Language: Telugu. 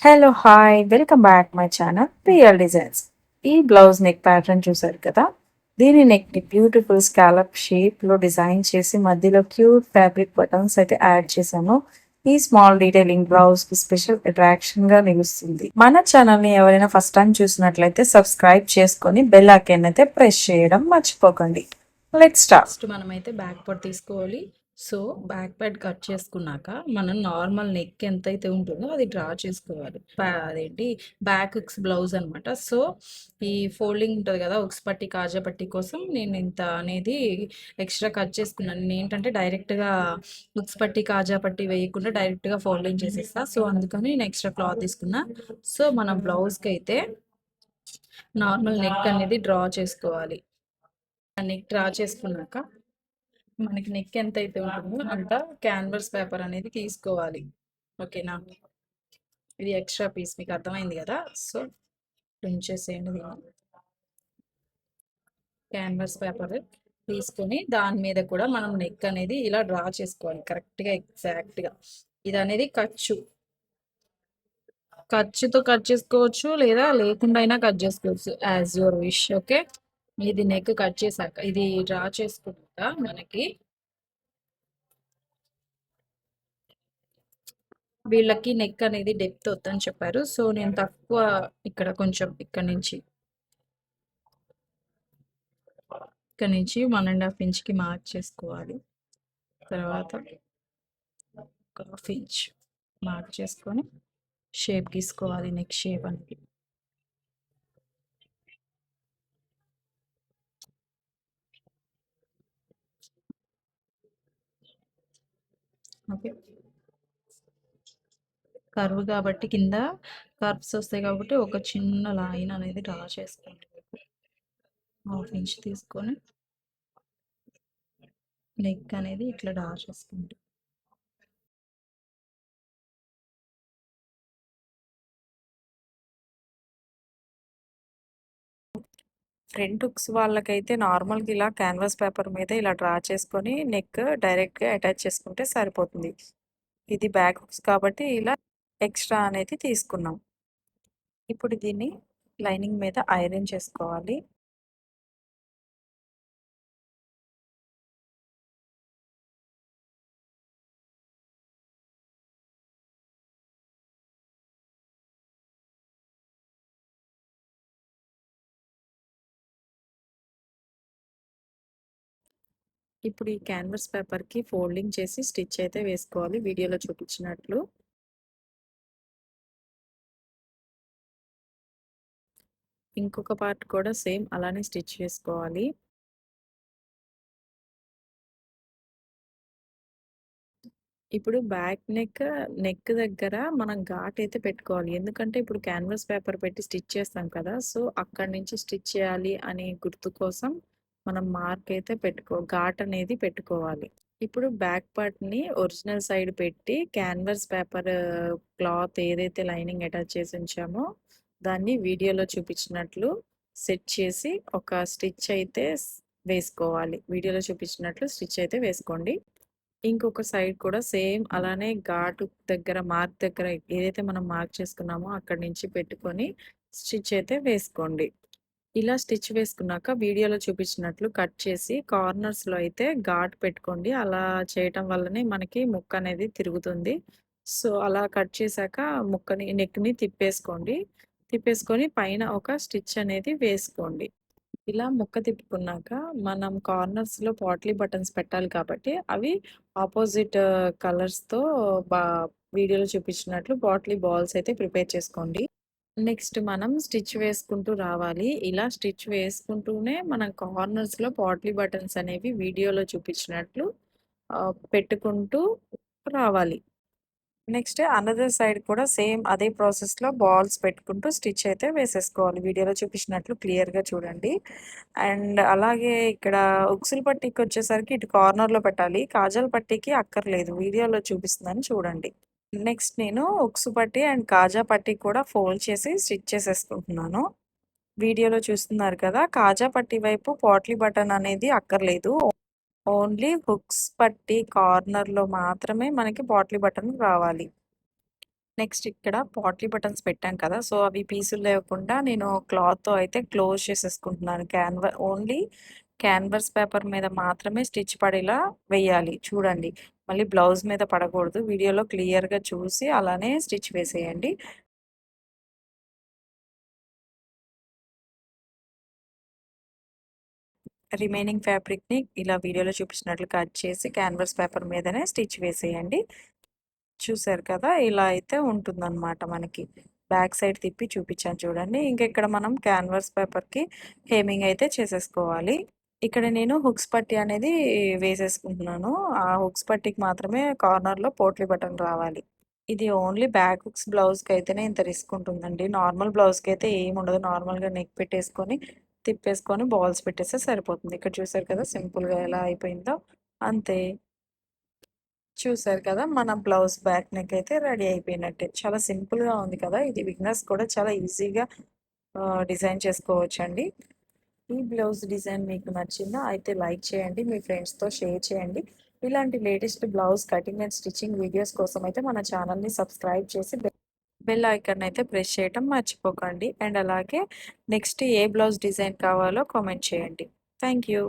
Hello hi welcome back my channel real designs. ఈ బ్లౌజ్ నెక్ ప్యాటర్న్ చూసారు కదా. దీని నెక్ ని బ్యూటిఫుల్ స్కాలప్ షేప్ లో డిజైన్ చేసి మధ్యలో క్యూట్ ఫ్యాబ్రిక్ బటన్స్ అయితే యాడ్ చేశాను. ఈ స్మాల్ డీటెయిలింగ్ బ్లౌజ్ కి స్పెషల్ అట్రాక్షన్ గా నిలుస్తుంది. మన ఛానల్ ని ఎవరైనా ఫస్ట్ టైం చూసినట్లయితే సబ్స్క్రైబ్ చేసుకొని బెల్ ఐకాన్ అయితే ప్రెస్ చేయడం మర్చిపోకండి. Let's start. ఫస్ట్ మనమైతే బ్యాక్ పార్ట్ తీసుకోవాలి. సో బ్యాక్ పార్ట్ కట్ చేసుకున్నాక మనం నార్మల్ నెక్ ఎంతైతే ఉంటుందో అది డ్రా చేసుకోవాలి. అదేంటి బ్యాక్ ఉక్స్ బ్లౌజ్ అనమాట. సో ఈ ఫోల్డింగ్ ఉంటుంది కదా, ఉక్స్ పట్టి కాజా పట్టి కోసం నేను ఇంత అనేది ఎక్స్ట్రా కట్ చేసుకున్నాను. నేను ఏంటంటే డైరెక్ట్గా ఉక్స్ పట్టి కాజా పట్టి వేయకుండా డైరెక్ట్గా ఫోల్డింగ్ చేసేస్తా. సో అందుకని నేను ఎక్స్ట్రా క్లాత్ తీసుకున్నా. సో మన బ్లౌజ్కి అయితే నార్మల్ నెక్ అనేది డ్రా చేసుకోవాలి. నెక్ డ్రా చేసుకున్నాక మనకి నెక్ ఎంత అయితే ఉంటుందో అంత క్యాన్వర్స్ పేపర్ అనేది తీసుకోవాలి. ఓకేనా, ఇది ఎక్స్ట్రా పీస్ మీకు అర్థమైంది కదా. సో ఉంచేసేయండి. క్యాన్వర్స్ పేపర్ తీసుకొని దాని మీద కూడా మనం నెక్ అనేది ఇలా డ్రా చేసుకోవాలి కరెక్ట్గా ఎగ్జాక్ట్గా. ఇది అనేది ఖర్చుతో కట్ చేసుకోవచ్చు, లేదా లేకుండా అయినా కట్ చేసుకోవచ్చు, యాజ్ యువర్ విష్. ఓకే, ఇది నెక్ కట్ చేశాక ఇది డ్రా చేసుకుంటా మనకి వీళ్ళకి నెక్ అనేది డెప్త్ వద్దని చెప్పారు. సో నేను తక్కువ ఇక్కడ కొంచెం ఇక్కడ నుంచి 1.5 ఇంచ్కి మార్క్ చేసుకోవాలి. తర్వాత 1/2 ఇంచ్ మార్క్ చేసుకొని షేప్ గీసుకోవాలి, నెక్ షేప్ అనేది. ఓకే, కర్వ్ కాబట్టి కింద కర్వ్స్ వస్తాయి కాబట్టి ఒక చిన్న లైన్ అనేది డ్రా చేసుకోండి. 1/2 ఇంచ్ తీసుకొని నెక్ అనేది ఇట్లా డ్రా చేసుకోండి. ఫ్రంట్ హుక్స్ వాళ్ళకైతే నార్మల్గా ఇలా క్యాన్వాస్ పేపర్ మీద ఇలా డ్రా చేసుకొని నెక్ డైరెక్ట్గా అటాచ్ చేసుకుంటే సరిపోతుంది. ఇది బ్యాక్ హుక్స్ కాబట్టి ఇలా ఎక్స్ట్రా అనేది తీసుకున్నాం. ఇప్పుడు దీన్ని లైనింగ్ మీద ఐరన్ చేసుకోవాలి. ఇప్పుడు ఈ క్యాన్వాస్ పేపర్కి ఫోల్డింగ్ చేసి స్టిచ్ అయితే వేసుకోవాలి వీడియోలో చూపించినట్లు. ఇంకొక పార్ట్ కూడా సేమ్ అలానే స్టిచ్ చేసుకోవాలి. ఇప్పుడు బ్యాక్ నెక్ దగ్గర మనం ఘాట్ అయితే పెట్టుకోవాలి. ఎందుకంటే ఇప్పుడు క్యాన్వాస్ పేపర్ పెట్టి స్టిచ్ చేస్తాం కదా. సో అక్కడి నుంచి స్టిచ్ చేయాలి అనే గుర్తు కోసం మనం మార్క్ అయితే ఘాట్ అనేది పెట్టుకోవాలి. ఇప్పుడు బ్యాక్ పార్ట్ని ఒరిజినల్ సైడ్ పెట్టి క్యాన్వాస్ పేపర్ క్లాత్ ఏదైతే లైనింగ్ అటాచ్ చేసి ఉంచామో దాన్ని వీడియోలో చూపించినట్లు సెట్ చేసి ఒక స్టిచ్ అయితే వేసుకోవాలి. వీడియోలో చూపించినట్లు స్టిచ్ అయితే వేసుకోండి. ఇంకొక సైడ్ కూడా సేమ్ అలానే ఘాటు దగ్గర మార్క్ దగ్గర ఏదైతే మనం మార్క్ చేసుకున్నామో అక్కడి నుంచి పెట్టుకొని స్టిచ్ అయితే వేసుకోండి. ఇలా స్టిచ్ వేసుకున్నాక వీడియోలో చూపించినట్లు కట్ చేసి కార్నర్స్లో అయితే ఘాట్ పెట్టుకోండి. అలా చేయటం వల్లనే మనకి ముక్క అనేది తిరుగుతుంది. సో అలా కట్ చేశాక నెక్ని తిప్పేసుకొని పైన ఒక స్టిచ్ అనేది వేసుకోండి. ఇలా ముక్క తిప్పుకున్నాక మనం కార్నర్స్‌లో పాట్లీ బటన్స్ పెట్టాలి కాబట్టి అవి ఆపోజిట్ కలర్స్‌తో బా వీడియోలో చూపించినట్లు పాట్లీ బాల్స్ అయితే ప్రిపేర్ చేసుకోండి. నెక్స్ట్ మనం స్టిచ్ వేసుకుంటూ రావాలి. ఇలా స్టిచ్ వేసుకుంటూనే మనం కార్నర్స్‌లో పాట్లీ బటన్స్ అనేవి వీడియోలో చూపించినట్లు పెట్టుకుంటూ రావాలి. నెక్స్ట్ అనదర్ సైడ్ కూడా సేమ్ అదే ప్రాసెస్‌లో బాల్స్ పెట్టుకుంటూ స్టిచ్ అయితే వేసేసుకోవాలి. వీడియోలో చూపించినట్లు క్లియర్‌గా చూడండి. అండ్ అలాగే ఇక్కడ ఉక్సులు పట్టీకి వచ్చేసరికి ఇటు కార్నర్‌లో పెట్టాలి. కాజాల పట్టీకి అక్కర్లేదు. వీడియోలో చూపిస్తుందని చూడండి. నెక్స్ట్ నేను ఉక్సు పట్టీ అండ్ కాజా పట్టీ కూడా ఫోల్డ్ చేసి స్టిచ్ చేసేసుకుంటున్నాను. వీడియోలో చూస్తున్నారు కదా. కాజా పట్టీ వైపు పాట్లీ బటన్ అనేది అక్కర్లేదు. ఓన్లీ హుక్స్ పట్టీ కార్నర్‌లో మాత్రమే మనకి పాట్లీ బటన్ రావాలి. నెక్స్ట్ ఇక్కడ పాట్లీ బటన్స్ పెట్టాం కదా! సో, అవి పీసులు లేకుండా నేను క్లాత్‌తో అయితే క్లోజ్ చేసేసుకుంటున్నాను. ఓన్లీ క్యాన్వాస్ పేపర్ మీద మాత్రమే స్టిచ్ పడేలా వేయాలి. చూడండి. మళ్ళీ బ్లౌజ్ మీద పడకూడదు. వీడియోలో క్లియర్‌గా చూసి అలానే స్టిచ్ వేసేయండి. రిమైనింగ్ ఫ్యాబ్రిక్‌ని ఇలా వీడియోలో చూపించినట్లు కట్ చేసి క్యాన్వాస్ పేపర్ మీదనే స్టిచ్ వేసేయండి. చూసారు కదా! ఇలా అయితే ఉంటుందన్నమాట మనకి. బ్యాక్ సైడ్ తిప్పి చూపించాను చూడండి. ఇంక ఇక్కడ మనం క్యాన్వాస్ పేపర్‌కి హెమ్మింగ్ అయితే చేసేసుకోవాలి. ఇక్కడ నేను హుక్స్ పట్టీ అనేది వేసేసుకుంటున్నాను. ఆ హుక్స్ పట్టీకి మాత్రమే కార్నర్‌లో పోట్లీ బటన్ రావాలి. ఇది ఓన్లీ బ్యాక్ హుక్స్ బ్లౌజ్‌కైతేనే ఇంత రిస్క్ ఉంటుందండి. నార్మల్ బ్లౌజ్‌కైతే ఏముండదు. నార్మల్‌గా నెక్ పెట్టేసుకొని, తిప్పేసుకొని బాల్స్ పెట్టేస్తే సరిపోతుంది. ఇక్కడ చూసారు కదా! సింపుల్‌గా ఎలా అయిపోయిందో. అంతే. చూసారు కదా! మన బ్లౌజ్ బ్యాక్ నెక్ అయితే రెడీ అయిపోయినట్టే. చాలా సింపుల్‌గా ఉంది కదా! ఇది బిగినర్స్ కూడా చాలా ఈజీగా డిజైన్ చేసుకోవచ్చండి. ఈ బ్లౌజ్ డిజైన్ మీకు నచ్చిందా? అయితే లైక్ చేయండి. మీ ఫ్రెండ్స్‌తో షేర్ చేయండి. ఇలాంటి latest blouse cutting and stitching videos కోసం అయితే మన ఛానల్‌ని సబ్స్క్రైబ్ చేసి బెల్ ఐకాన్ అయితే ప్రెస్ చేయటం మర్చిపోకండి. అండ్ అలాగే నెక్స్ట్ ఏ బ్లౌజ్ డిజైన్ కావాలో కామెంట్ చేయండి. Thank you.